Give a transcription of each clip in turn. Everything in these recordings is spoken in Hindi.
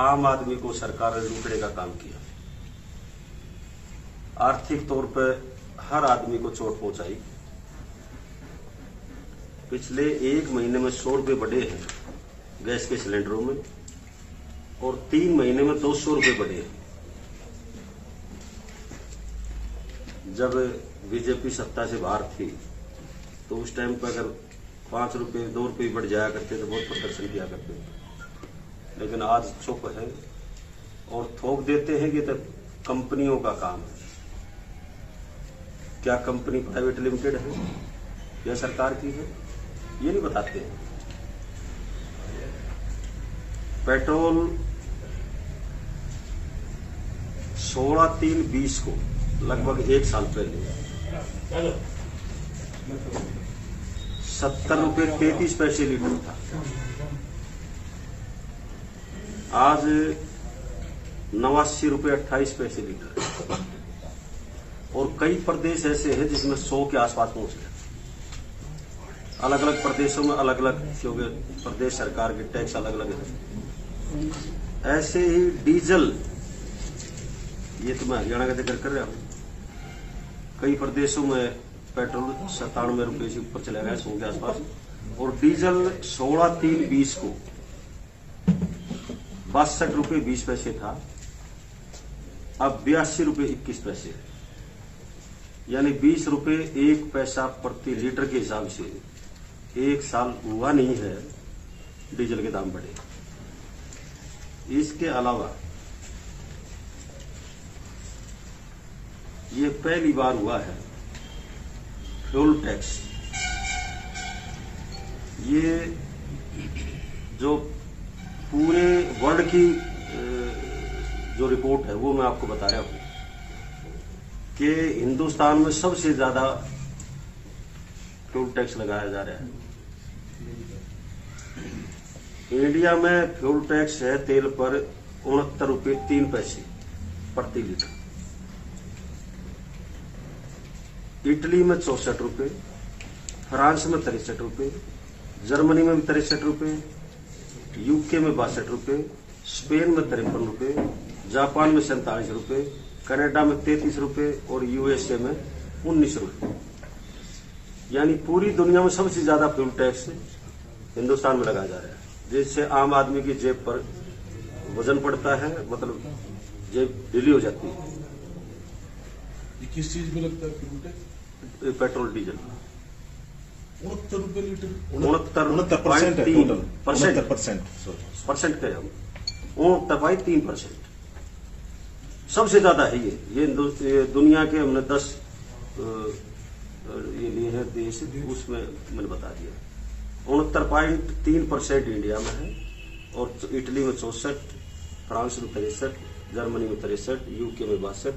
आम आदमी को सरकार ने लूटने का काम किया। आर्थिक तौर पर हर आदमी को चोट पहुंचाई। पिछले 1 महीने में 100 रुपये बढ़े हैं गैस के सिलेंडरों में, और 3 महीने में 200 रुपये बढ़े हैं। जब बीजेपी सत्ता से बाहर थी तो उस टाइम पर अगर 5 रुपये 2 रुपये बढ़ जाया करते तो बहुत प्रदर्शन किया करते थे, लेकिन आज चुप है और थोक देते हैं कि तो कंपनियों का काम है। क्या कंपनी प्राइवेट लिमिटेड है या सरकार की है, ये नहीं बताते हैं। पेट्रोल 16/3/20 को लगभग 1 साल पहले 70 रुपये 33 पैसे लीटर था। आज 89 रुपये 28 पैसे लीटर, और कई प्रदेश ऐसे हैं जिसमें 100 के आसपास पहुंच गए। अलग अलग प्रदेशों में अलग अलग, क्योंकि प्रदेश सरकार के टैक्स अलग अलग है। ऐसे ही डीजल, ये तो मैं हरियाणा का जिक्र कर रहा हूं, कई प्रदेशों में पेट्रोल 97 रुपये से ऊपर चला गया, 100 के आसपास, और डीजल 16/3/20 को 62 रुपये 20 पैसे था, अब 82 रुपये 21 पैसे है। यानी 20 रुपये 1 पैसा प्रति लीटर के हिसाब से 1 साल हुआ नहीं है डीजल के दाम बढ़े। इसके अलावा ये पहली बार हुआ है फ्यूल टैक्स। ये जो पूरे वर्ल्ड की जो रिपोर्ट है वो मैं आपको बता रहा हूं कि हिंदुस्तान में सबसे ज्यादा फ्यूल टैक्स लगाया जा रहा है। इंडिया में फ्यूल टैक्स है तेल पर 69 रुपये 3 पैसे प्रति लीटर, इटली में 64 रुपये, फ्रांस में 63 रुपये, जर्मनी में 63 रुपये, यूके में 62 रुपये, स्पेन में 53 रुपये, जापान में 47 रुपये, कनाडा में 33 रुपये और यूएसए में 19 रुपये। यानी पूरी दुनिया में सबसे ज्यादा फ्यूल टैक्स हिंदुस्तान में लगाया जा रहा है, जिससे आम आदमी की जेब पर वजन पड़ता है, मतलब जेब ढीली हो जाती है। किस चीज में लगता है फ्यूल टैक्स? पेट्रोल डीजल 69 रुपये लीटर, 69% के हम 69.3% सबसे ज्यादा है ये दुनिया के हमने 10 ये लिए हैं देश, उसमें मैंने बता दिया। 69.3% इंडिया में है, और इटली में 64, फ्रांस में 63, जर्मनी में 63, यूके में 62,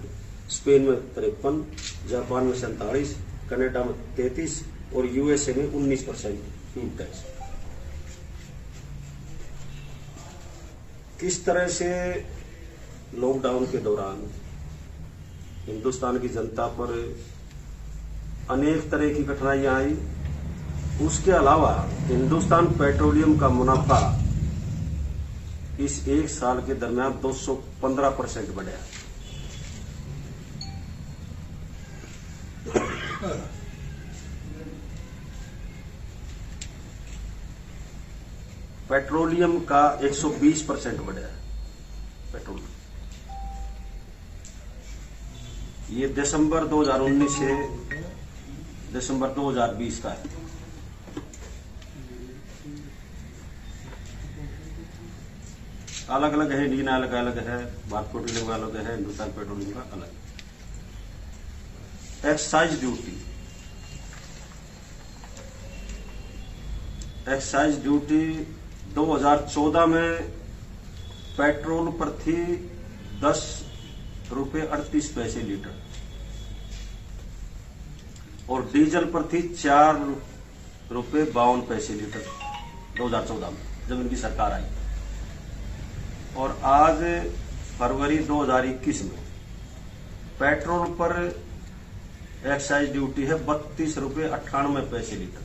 स्पेन में 53, जापान में 47, कनाडा में 33 और यूएसए में 19% फ्यूल टैक्स। किस तरह से लॉकडाउन के दौरान हिंदुस्तान की जनता पर अनेक तरह की कठिनाइयां आई, उसके अलावा हिंदुस्तान पेट्रोलियम का मुनाफा इस 1 साल के दरमियान 215% बढ़ा। पेट्रोलियम का 120% बढ़ा है पेट्रोल। ये दिसंबर 2019 से दिसंबर 2020 का है। अलग अलग है, इंडियन ऑयल का अलग है, भारत पेट्रोलियम का अलग है, हिंदुस्तान पेट्रोलियम का अलग। एक्साइज ड्यूटी 2014 में पेट्रोल पर थी 10 रुपये 38 पैसे लीटर, और डीजल पर थी 4 रुपये 52 पैसे लीटर 2014 में, जब इनकी सरकार आई। और आज फरवरी 2021 में पेट्रोल पर एक्साइज ड्यूटी है 32 रुपये 98 पैसे लीटर,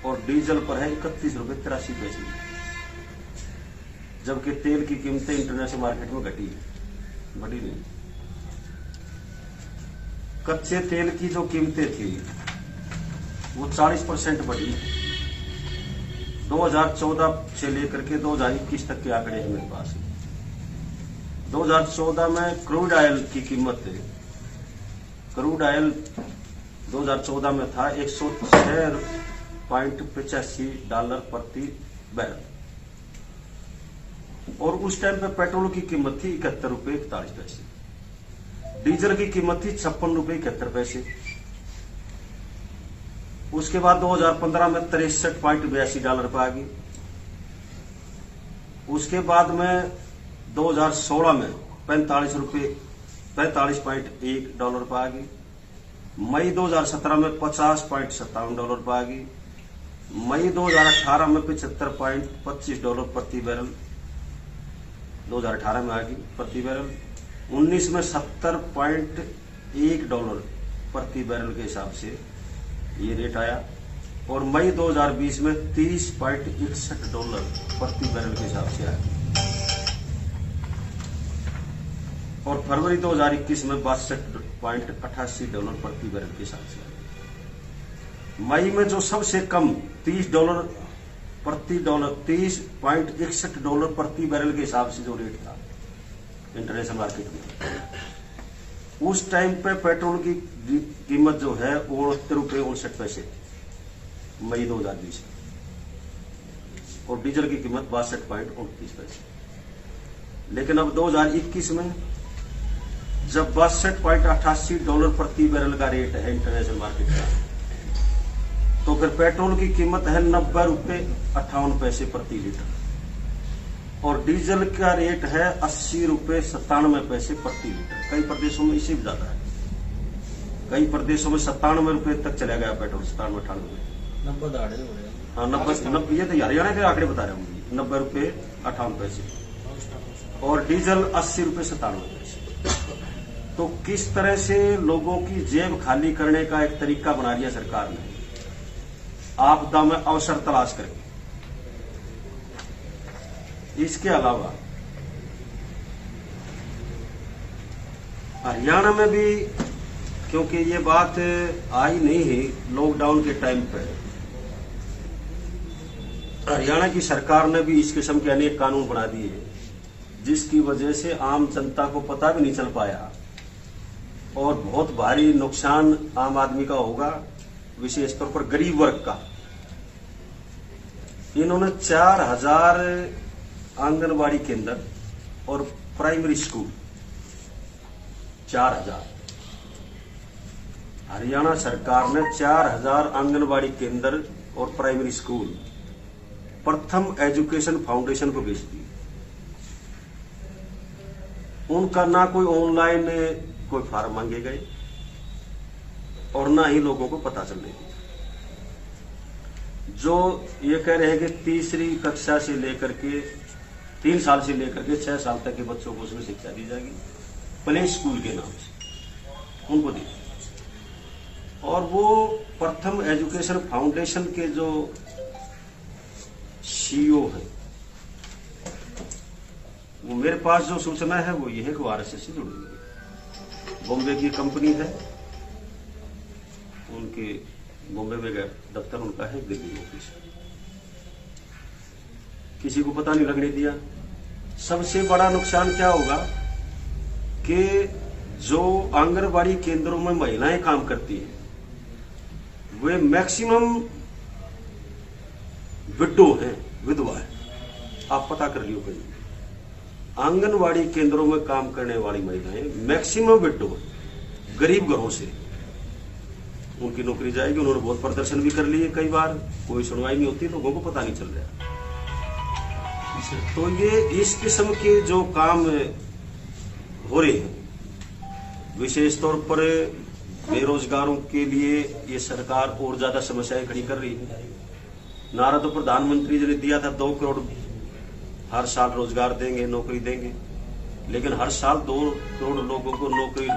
और डीजल पर है 31 रुपये 83 पैसे लीटर। जबकि तेल की कीमतें इंटरनेशनल मार्केट में घटी है, बढ़ी नहीं। कच्चे तेल की जो कीमतें थी वो 40% बढ़ी। 2014 से लेकर के 2021 तक के आंकड़े हैं मेरे पास। 2014 में क्रूड ऑयल की कीमत, क्रूड ऑयल 2014 में था $106.85 प्रति बैरल, और उस टाइम पे पेट्रोल की कीमत थी ₹71.41। डीजल की कीमत थी ₹56.71। उसके बाद 2015 में $63.82 पर आ गई। उसके बाद में 2016 में $45.1 पर आ गई। मई 2017 में $50.57 पर आ गई। मई 2018 में $75.25 प्रति बैरल 2018 में आ गई प्रति बैरल। 19 में $70.1 प्रति बैरल के हिसाब से ये रेट आया, और मई 2020 में $30.61 प्रति बैरल के हिसाब से आया, और फरवरी 2021 में $62.88 प्रति बैरल के हिसाब से आया। मई में जो सबसे कम $30.61 प्रति बैरल के हिसाब से जो रेट था इंटरनेशनल मार्केट में, उस टाइम पे पेट्रोल की कीमत जो है ₹69.59 मई 2020, और डीजल की कीमत $62.29। लेकिन अब 2021 में जब $62.88 प्रति बैरल का रेट है इंटरनेशनल मार्केट का, तो फिर पेट्रोल की कीमत है ₹90.58 प्रति लीटर, और डीजल का रेट है ₹80.97 प्रति लीटर। कई प्रदेशों में इससे भी ज्यादा है, कई प्रदेशों में ₹97 तक चला गया पेट्रोल, 97-98। 90 दाढ़े हो रहे हैं। हाँ, 90, ये तो हरियाणा के आंकड़े बता रहे हूँ, ₹90.58, और डीजल ₹80.97। तो किस तरह से लोगों की जेब खाली करने का एक तरीका बना दिया सरकार ने, आपदा में अवसर तलाश करके। इसके अलावा हरियाणा में भी, क्योंकि ये बात आई नहीं है लॉकडाउन के टाइम पे, हरियाणा की सरकार ने भी इस किस्म के अनेक कानून बना दिए, जिसकी वजह से आम जनता को पता भी नहीं चल पाया, और बहुत भारी नुकसान आम आदमी का होगा, विशेष तौर पर गरीब वर्ग का। इन्होंने 4000 आंगनबाड़ी केंद्र और प्राइमरी स्कूल, 4000, हरियाणा सरकार ने 4000 आंगनबाड़ी केंद्र और प्राइमरी स्कूल प्रथम एजुकेशन फाउंडेशन को भेज दी। उनका ना कोई ऑनलाइन कोई फार्म मांगे गए, और ना ही लोगों को पता चलने दिया। जो ये कह रहे हैं कि तीसरी कक्षा से लेकर के 3 साल से लेकर के 6 साल तक के बच्चों को उसमें शिक्षा दी जाएगी, प्ले स्कूल के नाम से उनको दी। और वो प्रथम एजुकेशन फाउंडेशन के जो सीईओ है, वो मेरे पास जो सूचना है वो ये है कि आरएसएस से जुड़ी हुई है। बॉम्बे की कंपनी है, उनके बॉम्बे में दफ्तर उनका है, दिल्ली ऑफिस, किसी को पता नहीं लगने दिया। सबसे बड़ा नुकसान क्या होगा कि जो आंगनबाड़ी केंद्रों में महिलाएं काम करती हैं, वे मैक्सिमम विडो हैं, विधवा है। आप पता कर लियो कहीं, आंगनबाड़ी केंद्रों में काम करने वाली महिलाएं मैक्सिमम विडो हैं, गरीब घरों से। उनकी नौकरी जाएगी। उन्होंने बहुत प्रदर्शन भी कर लिए, कई बार कोई सुनवाई नहीं होती, लोगों को पता नहीं चल रहा। तो ये इस किस्म के जो काम हो रहे हैं, विशेष तौर पर बेरोजगारों के लिए ये सरकार और ज्यादा समस्याएं खड़ी कर रही है। नारा तो प्रधानमंत्री जी ने दिया था 2 करोड़ हर साल रोजगार देंगे, नौकरी देंगे, लेकिन हर साल 2 करोड़ लोगों को नौकरी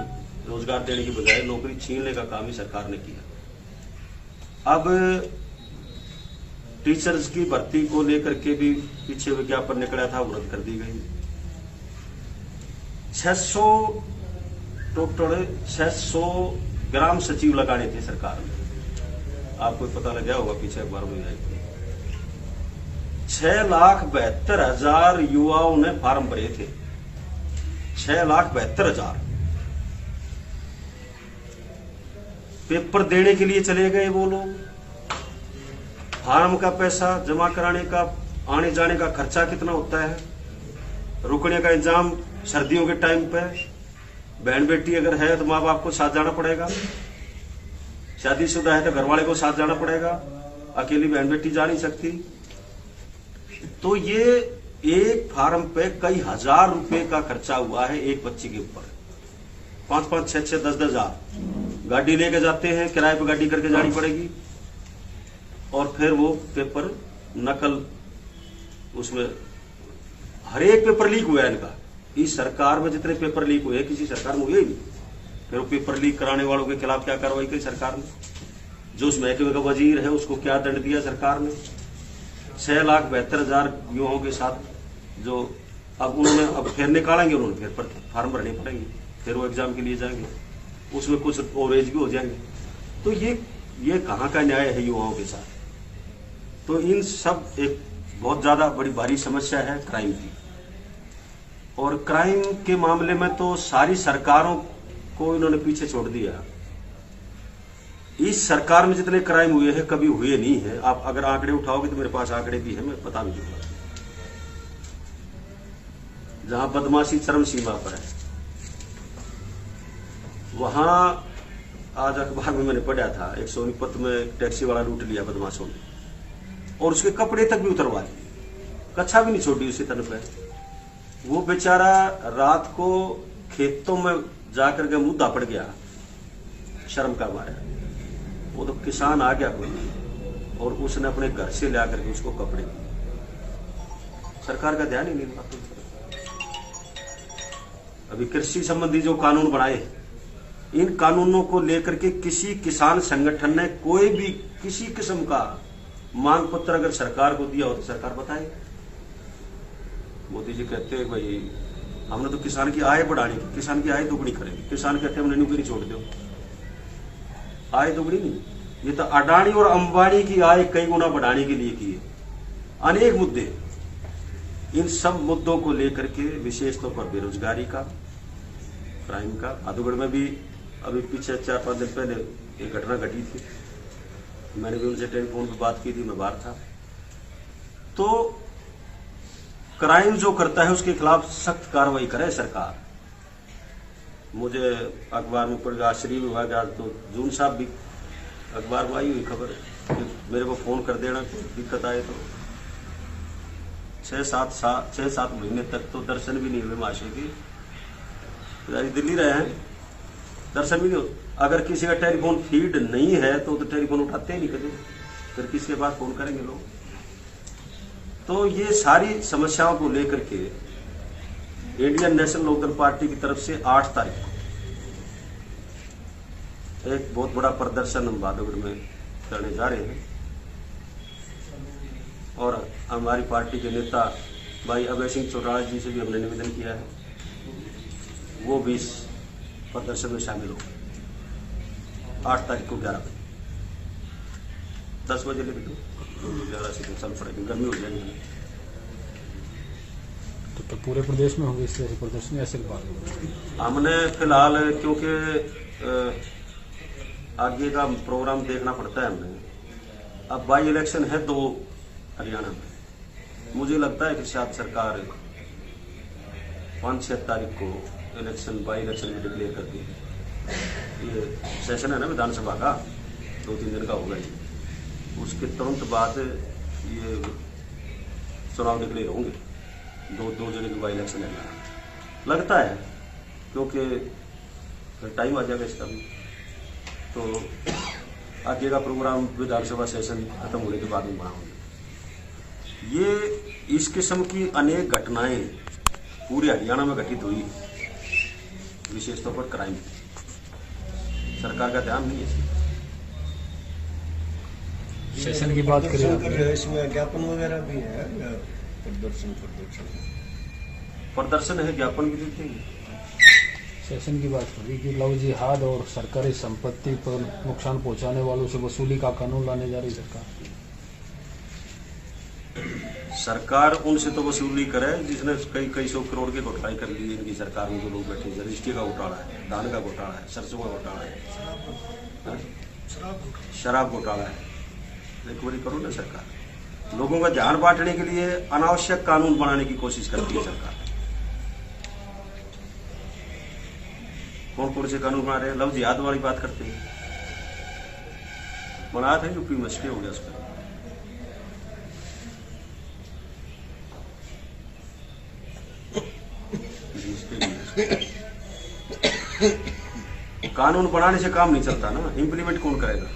रोजगार देने की बजाय नौकरी छीनने का काम ही सरकार ने किया। अब टीचर्स की भर्ती को लेकर के भी पीछे विज्ञापन निकला था, वो रद्द कर दी गई। 600 ग्राम सचिव लगाने थे सरकार ने, आपको पता लग गया होगा, पीछे अखबार में आई। 6,72,000 युवाओं ने फार्म भरे थे। 6,72,000 पेपर देने के लिए चले गए वो लोग। फार्म का पैसा जमा कराने का, आने जाने का खर्चा कितना होता है, रुकने का इंतजाम सर्दियों के टाइम पे, बहन बेटी अगर है तो माँ बाप को साथ जाना पड़ेगा, शादीशुदा है तो घर वाले को साथ जाना पड़ेगा, अकेली बहन बेटी जा नहीं सकती। तो ये एक फार्म पे कई हजार रुपए का खर्चा हुआ है एक बच्चे के ऊपर। 5-5, 6-6, 10-10 हजार गाड़ी लेके जाते हैं, किराए पे गाड़ी करके जानी पड़ेगी, और फिर वो पेपर नकल, उसमें हर एक पेपर लीक हुआ है इनका। इस सरकार में जितने पेपर लीक हुए किसी सरकार में हुए ही नहीं। फिर वो पेपर लीक कराने वालों के खिलाफ क्या कार्रवाई की सरकार ने? जो उस महकमे का वजीर है उसको क्या दंड दिया सरकार ने? 6,72,000 युवाओं के साथ जो अब उन्होंने अब फिर निकालेंगे, उन्होंने फिर फार्म भरने पड़ेंगे, फिर वो एग्जाम के लिए जाएंगे, उसमें कुछ ओवरेज भी हो जाएंगे। तो ये कहाँ का न्याय है युवाओं के साथ? तो इन सब एक बहुत ज्यादा बड़ी भारी समस्या है क्राइम की। और क्राइम के मामले में तो सारी सरकारों को इन्होंने पीछे छोड़ दिया। इस सरकार में जितने क्राइम हुए हैं कभी हुए नहीं है। आप अगर आंकड़े उठाओगे तो मेरे पास आंकड़े भी है, मैं बता भी दूंगा। जहां बदमाशी चरम सीमा पर है, वहां आज अखबार में मैंने पढ़ा था, एक सोनीपत में टैक्सी वाला लूट लिया बदमाशों ने, और उसके कपड़े तक भी उतरवा लिए, कच्छा भी नहीं छोड़ी उसके तन पे। वो बेचारा रात को खेतों में जाकर के मुद्दा पड़ गया शर्म का मारा। वो तो किसान आ गया कोई, और उसने अपने घर से ला करके उसको कपड़े दिए। सरकार का ध्यान ही नहीं बातों पर। अभी कृषि संबंधी जो कानून बनाए, इन कानूनों को लेकर के किसी किसान संगठन ने कोई भी किसी किस्म का मांग पत्र अगर सरकार को दिया हो तो सरकार बताए। मोदी जी कहते हैं भाई हमने तो किसान की आय बढ़ानी, किसान की आय दुगनी करेंगे। किसान कहते हैं हमने नौकरी छोड़ दो, आय दुगनी नहीं, ये तो अडानी और अंबानी की आय कई गुना बढ़ाने के लिए की है। अनेक मुद्दे, इन सब मुद्दों को लेकर के विशेष तौर पर बेरोजगारी का, क्राइम का। आदुगढ़ में भी अभी पीछे 4-5 दिन पहले एक घटना घटी थी, मैंने भी उनसे टेलीफोन पर बात की थी, मैं बाहर था। तो क्राइम जो करता है उसके खिलाफ सख्त कार्रवाई करे सरकार। मुझे अखबार में पड़ गया, श्री विभाग आज तो जून साहब भी अखबार में आई हुई खबर कि मेरे को फोन कर देना कोई दिक्कत आए तो। 6-7 महीने तक तो दर्शन भी नहीं हुए माशे की, दिल्ली रहे हैं, दर्शन भी नहीं हो। अगर किसी का टेलीफोन फीड नहीं है तो टेलीफोन उठाते ही नहीं कभी, फिर किसके पास फोन करेंगे लोग? तो ये सारी समस्याओं को लेकर के इंडियन नेशनल लोकदल पार्टी की तरफ से 8 तारीख को एक बहुत बड़ा प्रदर्शन हम भादोगढ़ में करने जा रहे हैं, और हमारी पार्टी के नेता भाई अभय सिंह चौटाला जी से भी हमने निवेदन किया है, वो भी इस प्रदर्शन में शामिल हो। 8 तारीख को 11 बजे 10 बजे लेके 11 से चल पड़ेगी, गर्मी हो जाएगी। तो पूरे प्रदेश में होंगे इस तरह से प्रदर्शन ऐसे बात? हमने फिलहाल क्योंकि आगे का प्रोग्राम देखना पड़ता है हमें। अब बाई इलेक्शन है 2 हरियाणा में, मुझे लगता है कि शायद सरकार 5-6 तारीख को इलेक्शन बाई इलेक्शन में डिक्लेयर कर दी। ये सेशन है ना विधानसभा का, 2-3 दिन का होगा ये, उसके तुरंत बाद ये चुनाव डिक्लेयर होंगे। 2 जगह की बाई इलेक्शन है लगता है, क्योंकि टाइम आ जाएगा इसका भी। तो आगे का प्रोग्राम विधानसभा सेशन खत्म होने के बाद में बनाऊंगे। ये इस किस्म की अनेक घटनाएं पूरे हरियाणा में घटित हुई, विशेष तौर पर क्राइम। सरकार का ध्यान नहीं है। सेशन की बात करें प्रदर्शन कर रहे आपने। हो, इसमें ज्ञापन वगैरह भी है प्रदर्शन प्रदर्शन है, ज्ञापन भी देते हैं। सेशन की बात करी कि लव जिहाद और सरकारी संपत्ति पर नुकसान पहुंचाने वालों से वसूली का कानून लाने जा रही सरकार। सरकार उनसे तो वसूली करे जिसने कई कई सौ करोड़ के घोटाले कर लिए। इनकी सरकार में जो लोग बैठे हैं, रजिस्ट्री का घोटाला है, धान का घोटाला है, सरसों का घोटाला है, शराब घोटाला है। एक बारी करो ना सरकार। लोगों का ध्यान बांटने के लिए अनावश्यक कानून बनाने की कोशिश करती है सरकार। कौन कौन से कानून बना रहे हैं? लव जिहाद वाली बात करते हैं, बनाया था यूपी में, स्टे हो गया उस पर। कानून बनाने से काम नहीं चलता ना, इम्प्लीमेंट कौन करेगा?